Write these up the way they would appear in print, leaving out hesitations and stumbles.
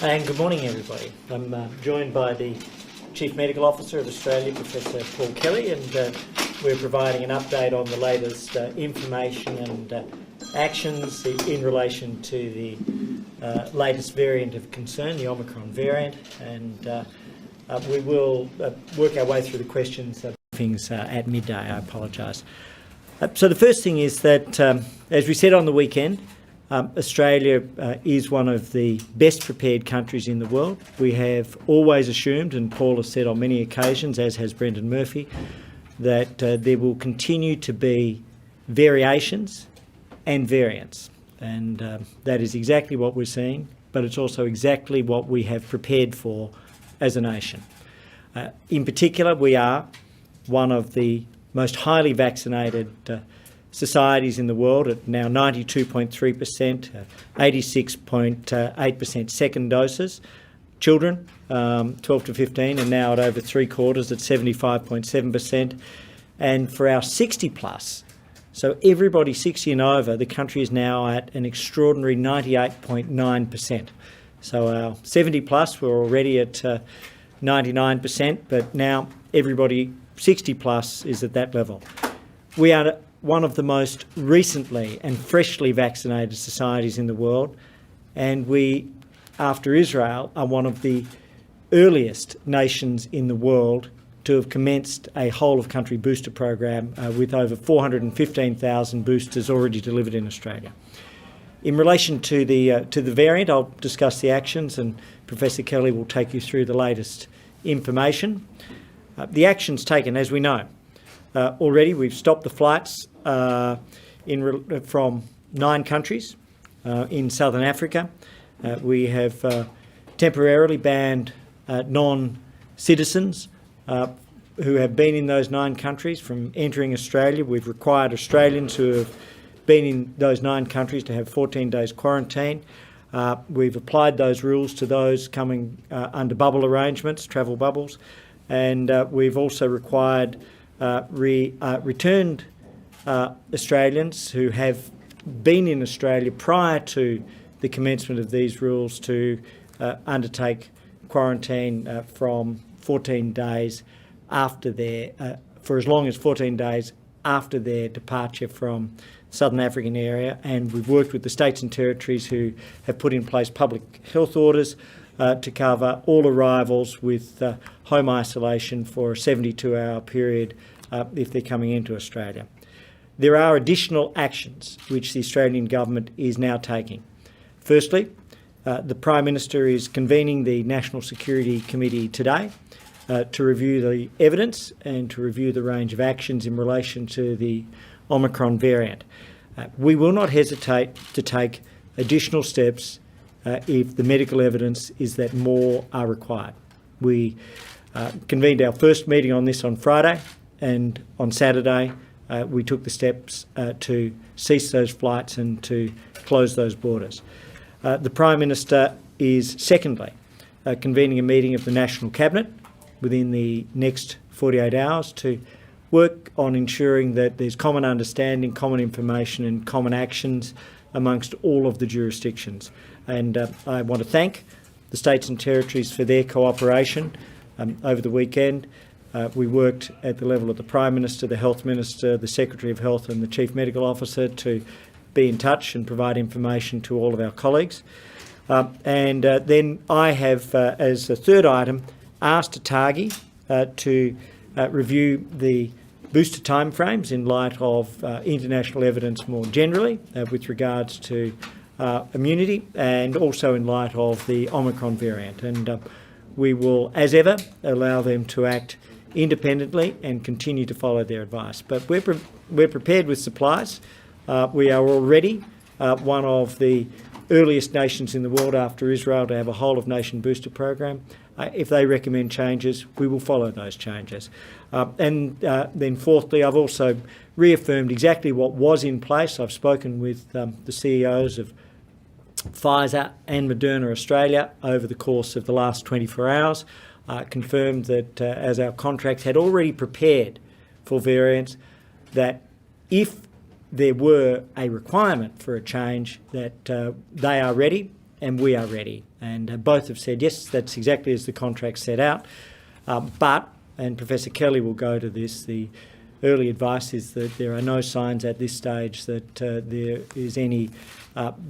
And good morning, everybody. I'm joined by the Chief Medical Officer of Australia, Professor Paul Kelly, and we're providing an update on the latest information and actions in relation to the latest variant of concern, the Omicron variant, and we will work our way through the questions at midday. I apologise. So the first thing is that, as we said on the weekend, Australia is one of the best prepared countries in the world. We have always assumed, and Paul has said on many occasions, as has Brendan Murphy, that there will continue to be variations and variants. And that is exactly what we're seeing, but it's also exactly what we have prepared for as a nation. In particular, we are one of the most highly vaccinated societies in the world at now 92.3%, 86.8% second doses. Children, 12 to 15, and now at over three quarters at 75.7%. And for our 60 plus, so everybody 60 and over, the country is now at an extraordinary 98.9%. So our 70 plus, we're already at 99%, but now everybody 60 plus is at that level. We are one of the most recently and freshly vaccinated societies in the world, and we, after Israel, are one of the earliest nations in the world to have commenced a whole-of-country booster program with over 415,000 boosters already delivered in Australia. In relation to the variant, I'll discuss the actions, and Professor Kelly will take you through the latest information. The actions taken, as we know, already we've stopped the flights from 9 countries in Southern Africa. We have temporarily banned non-citizens who have been in those 9 countries from entering Australia. We've required Australians who have been in those 9 countries to have 14 days quarantine. We've applied those rules to those coming under bubble arrangements, travel bubbles, and we've also required returned Australians who have been in Australia prior to the commencement of these rules to undertake quarantine from 14 days after for as long as 14 days after their departure from Southern African area. And we've worked with the states and territories who have put in place public health orders to cover all arrivals with home isolation for a 72-hour period if they're coming into Australia. There are additional actions which the Australian government is now taking. Firstly, the Prime Minister is convening the National Security Committee today to review the evidence and to review the range of actions in relation to the Omicron variant. We will not hesitate to take additional steps if the medical evidence is that more are required. We convened our first meeting on this on Friday, and on Saturday we took the steps to cease those flights and to close those borders. The Prime Minister is, secondly, convening a meeting of the National Cabinet within the next 48 hours to work on ensuring that there's common understanding, common information and common actions amongst all of the jurisdictions. And I want to thank the states and territories for their cooperation. Over the weekend, we worked at the level of the Prime Minister, the Health Minister, the Secretary of Health and the Chief Medical Officer to be in touch and provide information to all of our colleagues. And then I have, as a third item, asked ATAGI to review the booster timeframes in light of international evidence more generally with regards to immunity, and also in light of the Omicron variant. And we will, as ever, allow them to act independently and continue to follow their advice. But we're prepared with supplies. We are already one of the earliest nations in the world after Israel to have a whole-of-nation booster program. If they recommend changes, we will follow those changes. And then fourthly, I've also reaffirmed exactly what was in place. I've spoken with the CEOs of Pfizer and Moderna Australia over the course of the last 24 hours, confirmed that as our contracts had already prepared for variants, that if there were a requirement for a change, that they are ready and we are ready. And both have said, yes, that's exactly as the contract set out. But, and Professor Kelly will go to this, the early advice is that there are no signs at this stage that there is any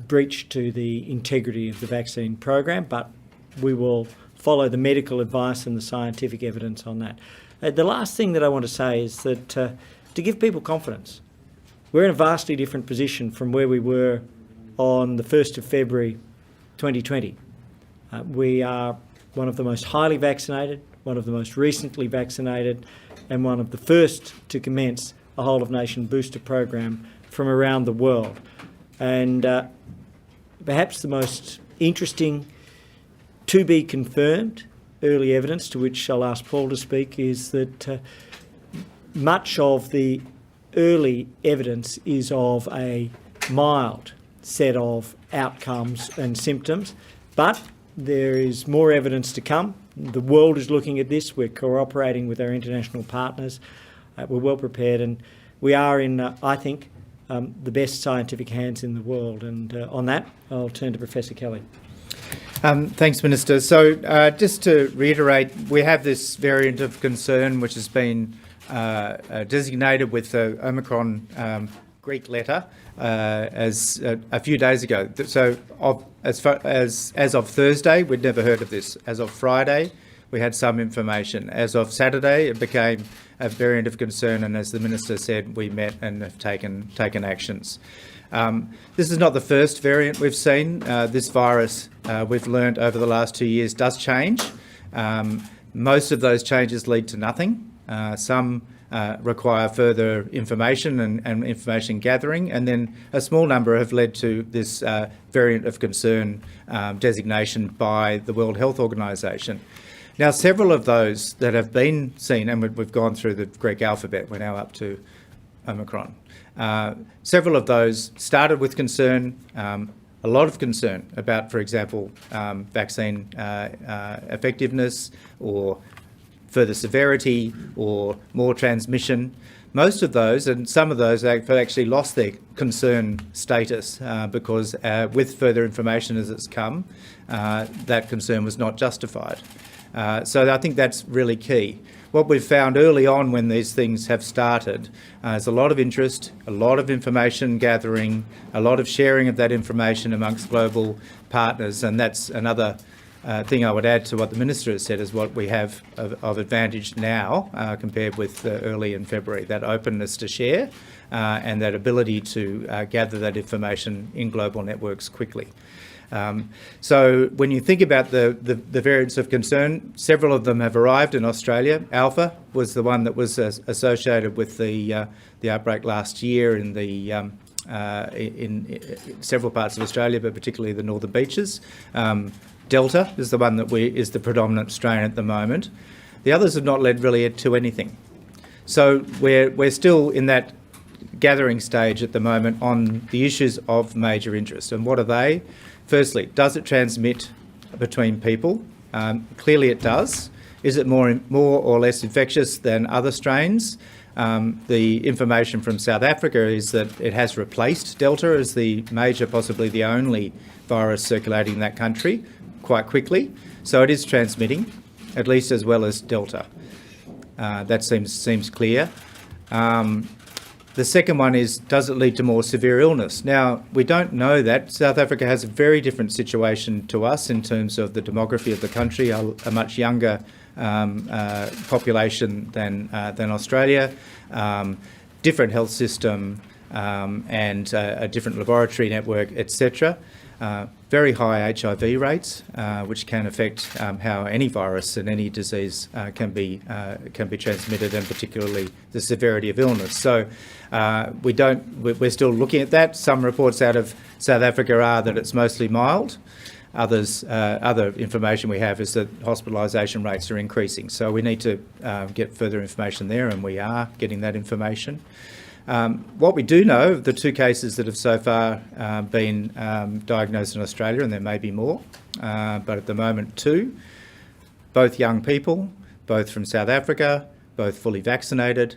breach to the integrity of the vaccine program, but we will follow the medical advice and the scientific evidence on that. The last thing that I want to say is that to give people confidence, we're in a vastly different position from where we were on the 1st of February 2020. We are one of the most highly vaccinated, one of the most recently vaccinated, and one of the first to commence a whole-of-nation booster program from around the world. And perhaps the most interesting to be confirmed early evidence, to which I'll ask Paul to speak, is that much of the early evidence is of a mild set of outcomes and symptoms, but there is more evidence to come. The world is looking at this. We're cooperating with our international partners. We're well prepared, and we are in, I think, the best scientific hands in the world. And on that, I'll turn to Professor Kelly. Thanks, Minister. So just to reiterate, we have this variant of concern which has been designated with the Omicron Greek letter as a few days ago. So as of Thursday, we'd never heard of this. As of Friday, we had some information. As of Saturday, it became a variant of concern, and as the Minister said, we met and have taken actions. This is not the first variant we've seen. This virus, we've learned over the last 2 years, does change. Most of those changes lead to nothing. Some require further information and information gathering, and then a small number have led to this variant of concern designation by the World Health Organization. Now, several of those that have been seen, and we've gone through the Greek alphabet, we're now up to Omicron. Several of those started with concern, a lot of concern about, for example, vaccine effectiveness or further severity or more transmission. Most of those, and some of those, have actually lost their concern status because with further information as it's come, that concern was not justified. So I think that's really key. What we've found early on when these things have started is a lot of interest, a lot of information gathering, a lot of sharing of that information amongst global partners, and that's another thing I would add to what the Minister has said is what we have of advantage now compared with early in February, that openness to share and that ability to gather that information in global networks quickly. So when you think about the variants of concern, several of them have arrived in Australia. Alpha was the one that was associated with the outbreak last year in several parts of Australia, but particularly the northern beaches. Delta is the one that is the predominant strain at the moment. The others have not led really to anything. So we're still in that gathering stage at the moment on the issues of major interest. And what are they? Firstly, does it transmit between people? Clearly it does. Is it more or less infectious than other strains? The information from South Africa is that it has replaced Delta as the major, possibly the only virus circulating in that country quite quickly. So it is transmitting, at least as well as Delta. That seems clear. The second one is, does it lead to more severe illness? Now, we don't know that. South Africa has a very different situation to us in terms of the demography of the country, a much younger population than Australia, different health system and a different laboratory network, etc. Very high HIV rates, which can affect how any virus and any disease can be transmitted, and particularly the severity of illness. So we're still looking at that. Some reports out of South Africa are that it's mostly mild. Other information we have is that hospitalisation rates are increasing. So we need to get further information there, and we are getting that information. What we do know, the two cases that have so far been diagnosed in Australia, and there may be more, but at the moment 2, both young people, both from South Africa, both fully vaccinated,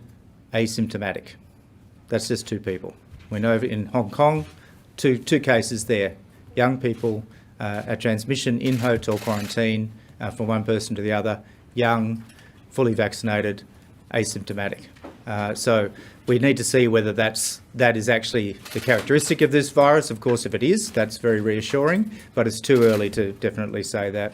asymptomatic. That's just 2 people. We know in Hong Kong, two cases there, young people, a transmission in hotel quarantine from one person to the other, young, fully vaccinated, asymptomatic. So we need to see whether that is actually the characteristic of this virus. Of course, if it is, that's very reassuring, but it's too early to definitely say that.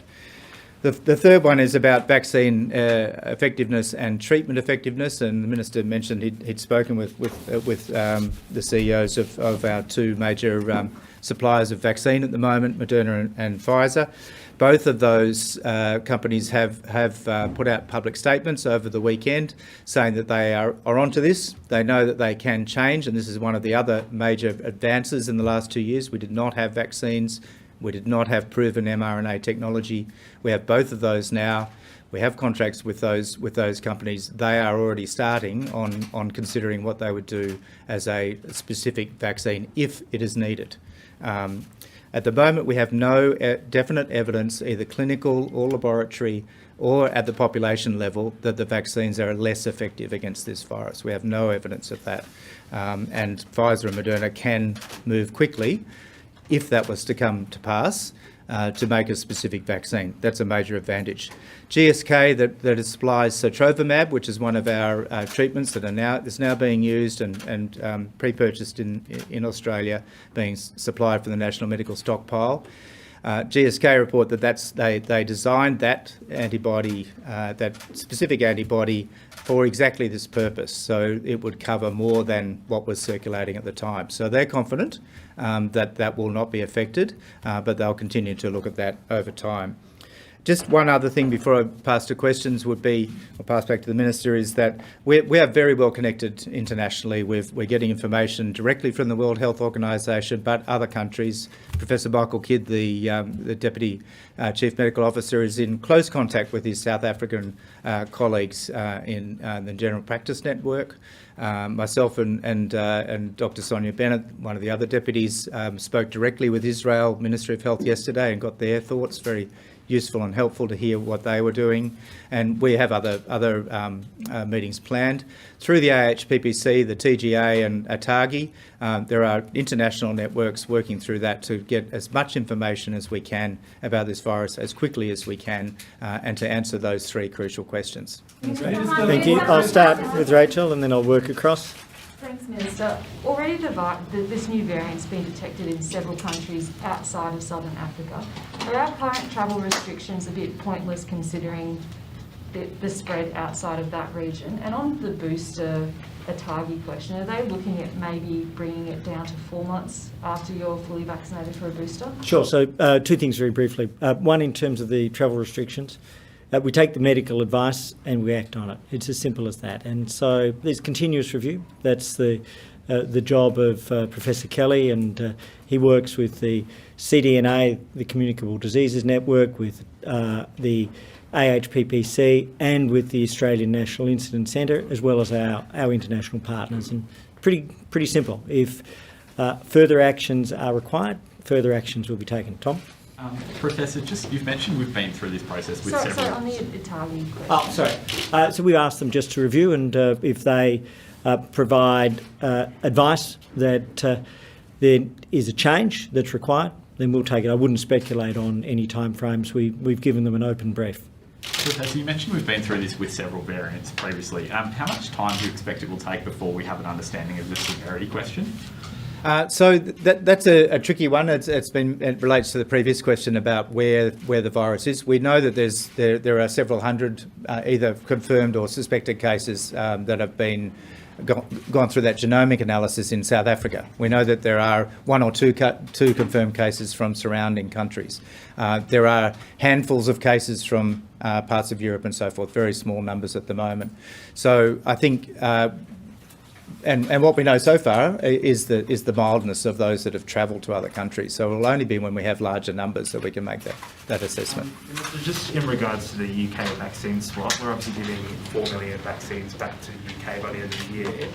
The third one is about vaccine effectiveness and treatment effectiveness, and the Minister mentioned he'd spoken with the CEOs of our two major suppliers of vaccine at the moment, Moderna and Pfizer. Both of those companies have put out public statements over the weekend saying that they are onto this. They know that they can change, and this is one of the other major advances in the last 2 years. We did not have vaccines. We did not have proven mRNA technology. We have both of those now. We have contracts with those companies. They are already starting on considering what they would do as a specific vaccine if it is needed. At the moment, we have no definite evidence, either clinical or laboratory or at the population level, that the vaccines are less effective against this virus. We have no evidence of that. And Pfizer and Moderna can move quickly, if that was to come to pass, to make a specific vaccine. That's a major advantage. GSK that supplies sotrovimab, which is one of our treatments that is now being used and pre-purchased in Australia, being supplied from the National Medical Stockpile. GSK report that they designed that antibody, that specific antibody, for exactly this purpose. So it would cover more than what was circulating at the time. So they're confident that will not be affected, but they'll continue to look at that over time. Just one other thing before I pass to questions would be, I'll pass back to the Minister, is that we are very well connected internationally. We're getting information directly from the World Health Organisation, but other countries. Professor Michael Kidd, the Deputy Chief Medical Officer, is in close contact with his South African colleagues in the General Practice Network. Myself and Dr. Sonia Bennett, one of the other deputies, spoke directly with Israel Ministry of Health yesterday and got their thoughts. Very useful and helpful to hear what they were doing, and we have other meetings planned through the AHPPC, the TGA, and ATAGI. There are international networks working through that to get as much information as we can about this virus as quickly as we can, and to answer those three crucial questions. Thank you. I'll start with Rachel and then I'll work across. Thanks, Minister. Already this new variant's been detected in several countries outside of Southern Africa. Are our current travel restrictions a bit pointless considering the spread outside of that region? And on the booster ATAGI question, are they looking at maybe bringing it down to 4 months after you're fully vaccinated for a booster? Sure. So two things very briefly. One, in terms of the travel restrictions. We take the medical advice and we act on it. It's as simple as that. And so there's continuous review. That's the job of Professor Kelly, and he works with the CDNA, the Communicable Diseases Network, with the AHPPC and with the Australian National Incident Centre, as well as our international partners. And pretty simple. If further actions are required, further actions will be taken. Tom? Professor, you've mentioned we've been through this process with several... Sorry, on the ATAGI question. Oh, sorry. So we asked them just to review, and if they provide advice that there is a change that's required, then we'll take it. I wouldn't speculate on any timeframes. We've given them an open brief. Professor, you mentioned we've been through this with several variants previously. How much time do you expect it will take before we have an understanding of the severity question? So that's a tricky one. It relates to the previous question about where the virus is. We know that there are several hundred either confirmed or suspected cases that have been gone through that genomic analysis in South Africa. We know that there are one or two confirmed cases from surrounding countries. There are handfuls of cases from parts of Europe and so forth, very small numbers at the moment. So I think, and what we know so far is the mildness of those that have travelled to other countries. So it will only be when we have larger numbers that we can make that assessment. Just in regards to the UK vaccine swap, we're obviously giving 4 million vaccines back to the UK by the end of the year.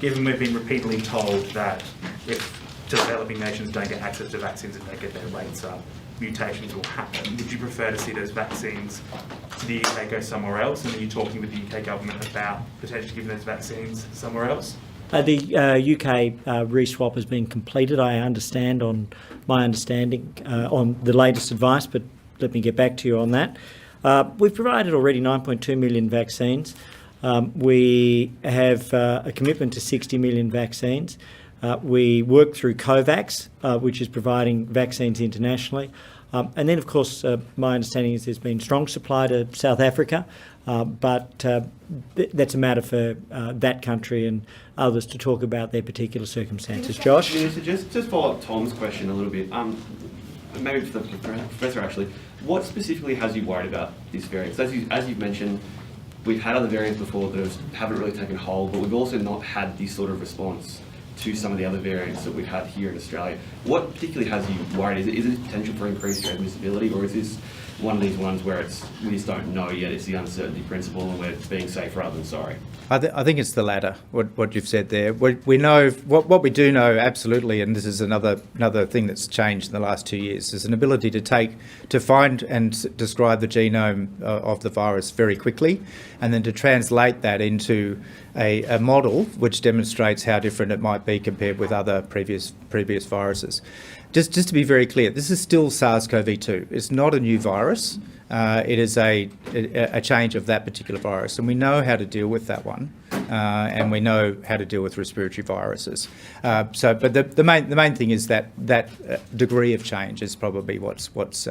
Given we've been repeatedly told that if developing nations don't get access to vaccines and don't get their rates up, mutations will happen, would you prefer to see those vaccines to the UK go somewhere else? And are you talking with the UK government about potentially giving those vaccines somewhere else? The UK re-swap has been completed, I understand, on my understanding, on the latest advice, but let me get back to you on that. We've provided already 9.2 million vaccines. We have a commitment to 60 million vaccines. We work through COVAX, which is providing vaccines internationally. And then, of course, my understanding is there's been strong supply to South Africa, but that's a matter for that country and others to talk about their particular circumstances. Josh? Minister, just follow up Tom's question a little bit. Maybe for the Professor, actually. What specifically has you worried about this variant? As you've mentioned, we've had other variants before that haven't really taken hold, but we've also not had this sort of response to some of the other variants that we've had here in Australia. What particularly has you worried? Is it potential for increased transmissibility, or is this one of these ones where we just don't know yet? It's the uncertainty principle, and we're being safe rather than sorry. I think it's the latter, what you've said there. We know, what we do know absolutely, and this is another thing that's changed in the last 2 years, is an ability to find and describe the genome of the virus very quickly, and then to translate that into a model which demonstrates how different it might be compared with other previous viruses. Just to be very clear, this is still SARS-CoV-2. It's not a new virus. It is a change of that particular virus, and we know how to deal with that one, and we know how to deal with respiratory viruses. But the main thing is that degree of change is probably what's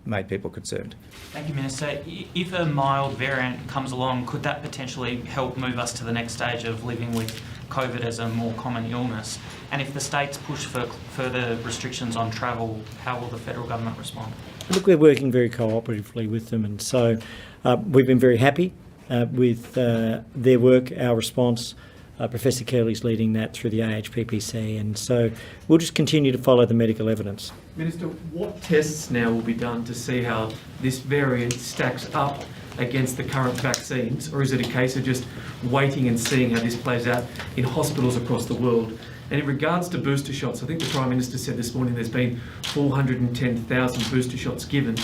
made people concerned. Thank you, Minister. If a mild variant comes along, could that potentially help move us to the next stage of living with COVID as a more common illness? And if the states push for further restrictions on travel, how will the federal government respond? Look, we're working very cooperatively with them, and so we've been very happy with their work, our response. Professor Curley's leading that through the AHPPC, and so we'll just continue to follow the medical evidence. Minister, what tests now will be done to see how this variant stacks up against the current vaccines, or is it a case of just waiting and seeing how this plays out in hospitals across the world? And in regards to booster shots, I think the Prime Minister said this morning there's been 410,000 booster shots given.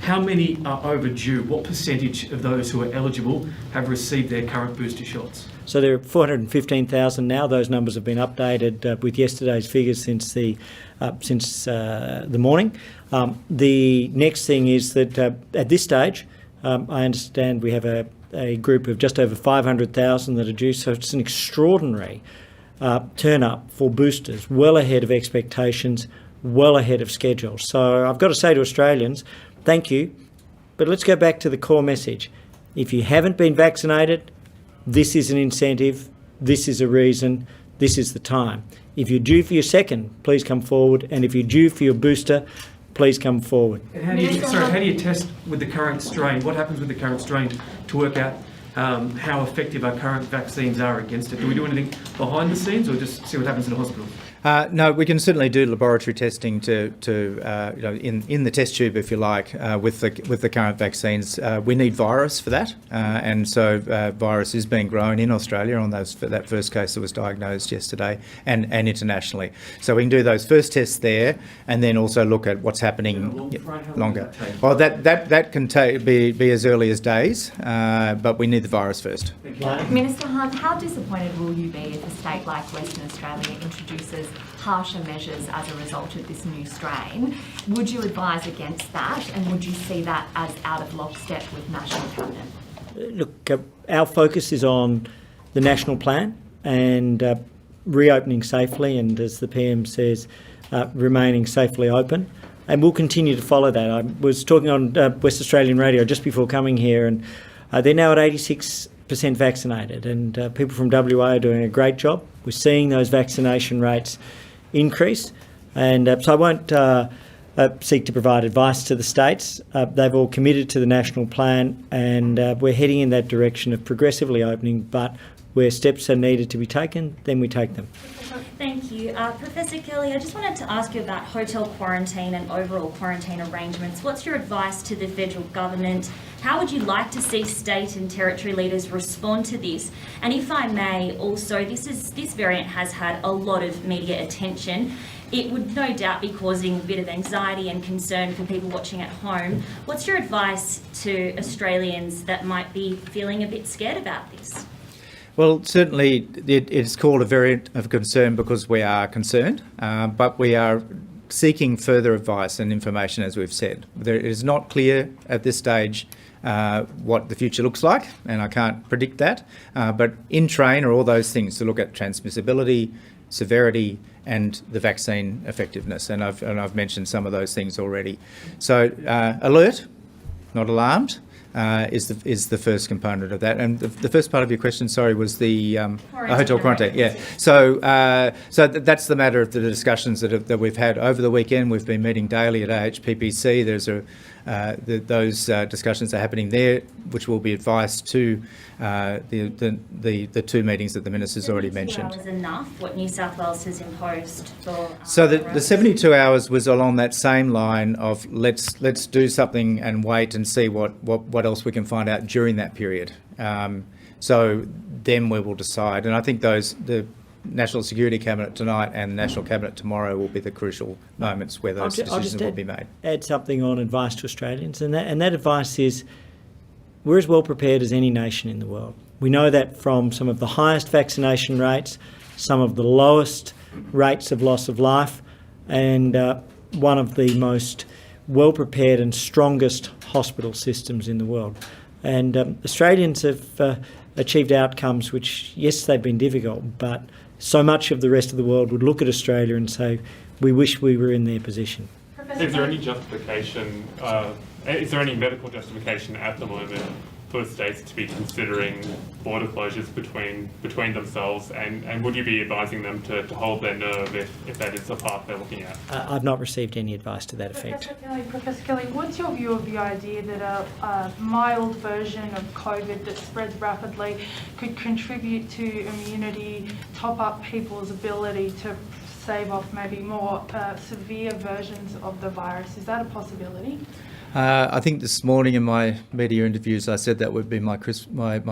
How many are overdue? What percentage of those who are eligible have received their current booster shots? So there are 415,000 now. Those numbers have been updated with yesterday's figures since the morning. The next thing is that at this stage, I understand we have a group of just over 500,000 that are due, so it's an extraordinary turn up for boosters, well ahead of expectations, well ahead of schedule. So I've got to say to Australians, thank you, but let's go back to the core message. If you haven't been vaccinated, this is an incentive, this is a reason, this is the time. If you're due for your second, please come forward, and if you're due for your booster, please come forward. And how do you test with the current strain? What happens with the current strain to work out how effective our current vaccines are against it? Do we do anything behind the scenes, or just see what happens in the hospital? No, we can certainly do laboratory testing to in the test tube, if you like, with the current vaccines. We need virus for that, and so virus is being grown in Australia on that first case that was diagnosed yesterday, and internationally. So we can do those first tests there, and then also look at what's happening longer. Well, that can be as early as days, but we need the virus first. Minister Hunt, how disappointed will you be if a state like Western Australia introduces harsher measures as a result of this new strain? Would you advise against that, and would you see that as out of lockstep with National Cabinet? Look, our focus is on the national plan and reopening safely, and as the PM says, remaining safely open. And we'll continue to follow that. I was talking on West Australian radio just before coming here, and they're now at 86% vaccinated, and people from WA are doing a great job. We're seeing those vaccination rates increase, and so I won't seek to provide advice to the states. They've all committed to the national plan, and we're heading in that direction of progressively opening, but where steps are needed to be taken, then we take them. Thank you. Professor Kelly, I just wanted to ask you about hotel quarantine and overall quarantine arrangements. What's your advice to the federal government? How would you like to see state and territory leaders respond to this? And if I may, also, this variant has had a lot of media attention. It would no doubt be causing a bit of anxiety and concern for people watching at home. What's your advice to Australians that might be feeling a bit scared about this? Well, certainly it's called a variant of concern because we are concerned, but we are seeking further advice and information, as we've said. It is not clear at this stage what the future looks like, and I can't predict that. But in train are all those things to look at transmissibility, severity, and the vaccine effectiveness. And I've mentioned some of those things already. So alert, not alarmed, is the first component of that. And the first part of your question, sorry, was the hotel quarantine. Yeah. So that's the matter of the discussions that we've had over the weekend. We've been meeting daily at AHPPC. There's those discussions are happening there, which will be advice to the two meetings that the minister's already mentioned. 72 hours enough, what New South Wales has imposed for... So the 72 hours was along that same line of let's do something and wait and see what else we can find out during that period. So then we will decide. And I think the National Security Cabinet tonight and National Cabinet tomorrow will be the crucial moments where those decisions will be made. Add something on advice to Australians, and that advice is we're as well prepared as any nation in the world. We know that from some of the highest vaccination rates, some of the lowest rates of loss of life, and one of the most well-prepared and strongest hospital systems in the world. And Australians have achieved outcomes which, yes, they've been difficult, but so much of the rest of the world would look at Australia and say, we wish we were in their position. Is there any justification, is there any medical justification at the moment for states to be considering border closures between themselves, and would you be advising them to hold their nerve if that is the path they're looking at? I've not received any advice to that effect. Professor Kelly, what's your view of the idea that a mild version of COVID that spreads rapidly could contribute to immunity, top up people's ability to save off maybe more severe versions of the virus? Is that a possibility? I think this morning in my media interviews, I said that would be my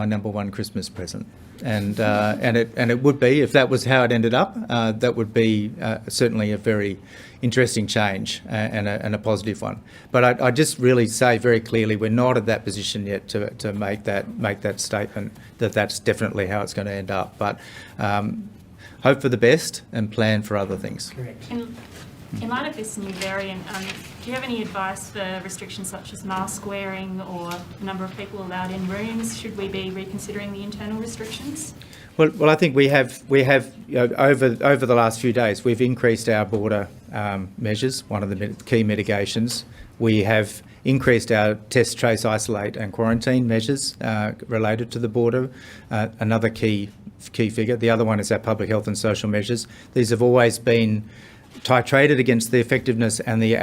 number one Christmas present, and it would be, if that was how it ended up. That would be certainly a very interesting change and a positive one. But I just really say very clearly, we're not at that position yet to make that statement that that's definitely how it's going to end up. But hope for the best and plan for other things. Correct. In light of this new variant, do you have any advice for restrictions such as mask wearing or the number of people allowed in rooms? Should we be reconsidering the internal restrictions? Well, I think we have over the last few days, we've increased our border measures, one of the key mitigations. We have increased our test, trace, isolate and quarantine measures related to the border, another key figure. The other one is our public health and social measures. These have always been titrated against the effectiveness and the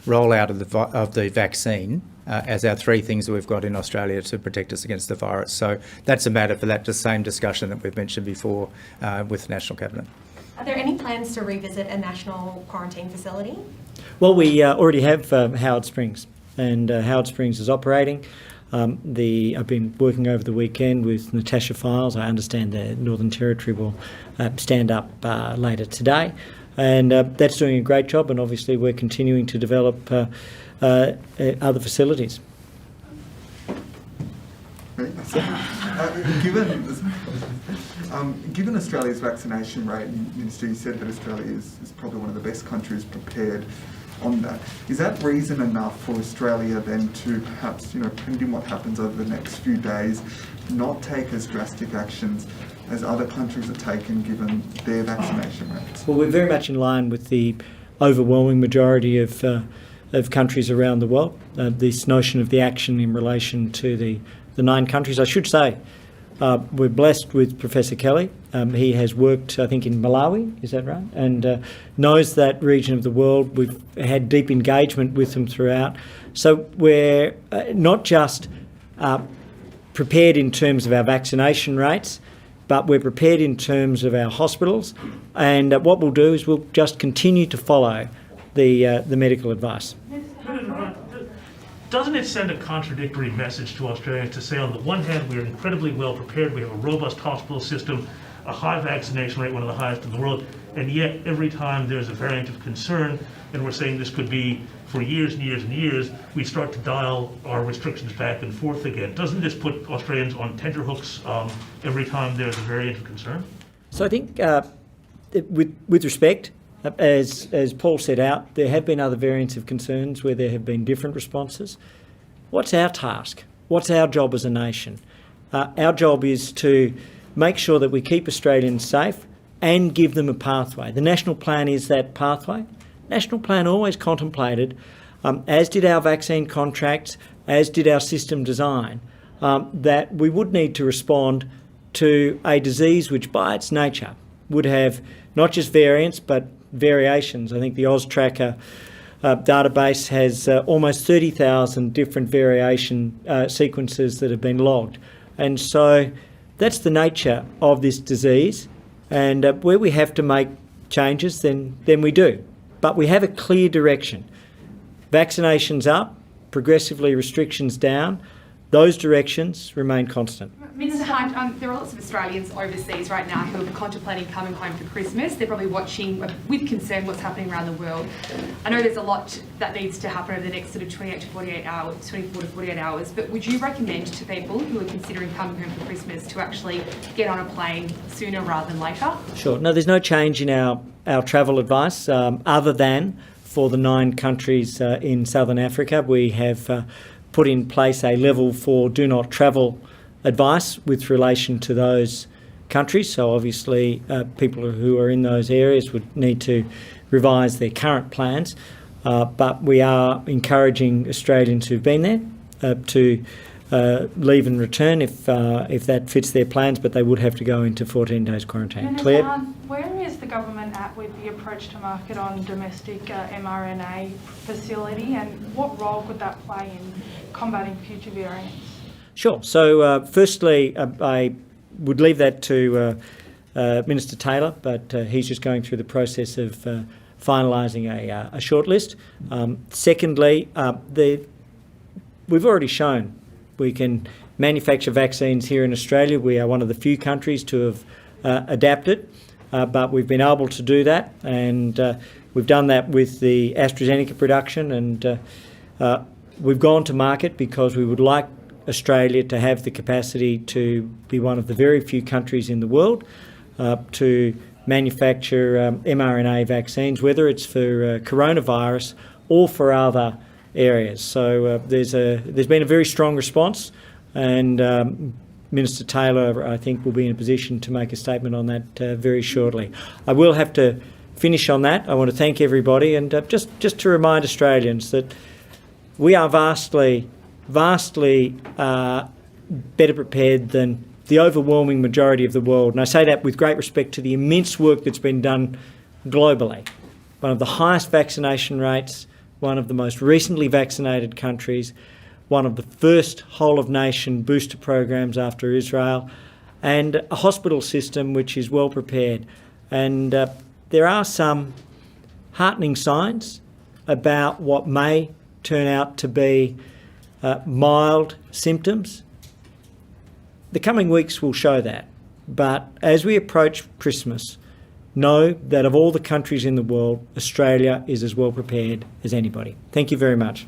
rollout of the vaccine as our three things that we've got in Australia to protect us against the virus. So that's a matter for the same discussion that we've mentioned before with the National Cabinet. Are there any plans to revisit a national quarantine facility? Well, we already have Howard Springs, and Howard Springs is operating. I've been working over the weekend with Natasha Files. I understand the Northern Territory will stand up later today, and that's doing a great job, and obviously we're continuing to develop other facilities. Given Australia's vaccination rate, Minister, you said that Australia is probably one of the best countries prepared on that. Is that reason enough for Australia then to perhaps, depending on what happens over the next few days, not take as drastic actions as other countries have taken given their vaccination rates? Well, we're very much in line with the overwhelming majority of countries around the world. This notion of the action in relation to the 9 countries, I should say, we're blessed with Professor Kelly. He has worked, I think, in Malawi, is that right? And knows that region of the world. We've had deep engagement with them throughout. So we're not just prepared in terms of our vaccination rates, but we're prepared in terms of our hospitals. And what we'll do is we'll just continue to follow the medical advice. Doesn't it send a contradictory message to Australia to say, on the one hand, we're incredibly well prepared, we have a robust hospital system, a high vaccination rate, one of the highest in the world, and yet every time there's a variant of concern, and we're saying this could be for years and years and years, we start to dial our restrictions back and forth again. Doesn't this put Australians on tenterhooks every time there's a variant of concern? So I think, with respect, as Paul set out, there have been other variants of concerns where there have been different responses. What's our task? What's our job as a nation? Our job is to make sure that we keep Australians safe and give them a pathway. The National Plan is that pathway. National Plan always contemplated, as did our vaccine contracts, as did our system design, that we would need to respond to a disease which by its nature would have not just variants but variations. I think the AusTracker database has almost 30,000 different variation sequences that have been logged. And so that's the nature of this disease, and where we have to make changes, then we do. But we have a clear direction. Vaccinations up, progressively restrictions down. Those directions remain constant. Minister Hunt, there are lots of Australians overseas right now who are contemplating coming home for Christmas. They're probably watching with concern what's happening around the world. I know there's a lot that needs to happen over the next sort of 24 to 48 hours, but would you recommend to people who are considering coming home for Christmas to actually get on a plane sooner rather than later? Sure. No, there's no change in our travel advice other than for the 9 countries in Southern Africa. We have put in place a level 4 do not travel advice with relation to those countries. So obviously people who are in those areas would need to revise their current plans. But we are encouraging Australians who've been there to leave and return if that fits their plans, but they would have to go into 14 days quarantine. Minister, Claire? where is the government at with the approach to market on domestic mRNA facility, and what role could that play in combating future variants? Sure. So firstly, I would leave that to Minister Taylor, but he's just going through the process of finalising a shortlist. Secondly, we've already shown we can manufacture vaccines here in Australia. We are one of the few countries to have adapted, but we've been able to do that, and we've done that with the AstraZeneca production, and we've gone to market because we would like Australia to have the capacity to be one of the very few countries in the world to manufacture mRNA vaccines, whether it's for coronavirus or for other areas. So there's been a very strong response, and Minister Taylor, I think, will be in a position to make a statement on that very shortly. I will have to finish on that. I want to thank everybody, and just to remind Australians that we are vastly better prepared than the overwhelming majority of the world. And I say that with great respect to the immense work that's been done globally. One of the highest vaccination rates, one of the most recently vaccinated countries, one of the first whole-of-nation booster programs after Israel, and a hospital system which is well prepared. And there are some heartening signs about what may turn out to be mild symptoms. The coming weeks will show that. But as we approach Christmas, know that of all the countries in the world, Australia is as well prepared as anybody. Thank you very much.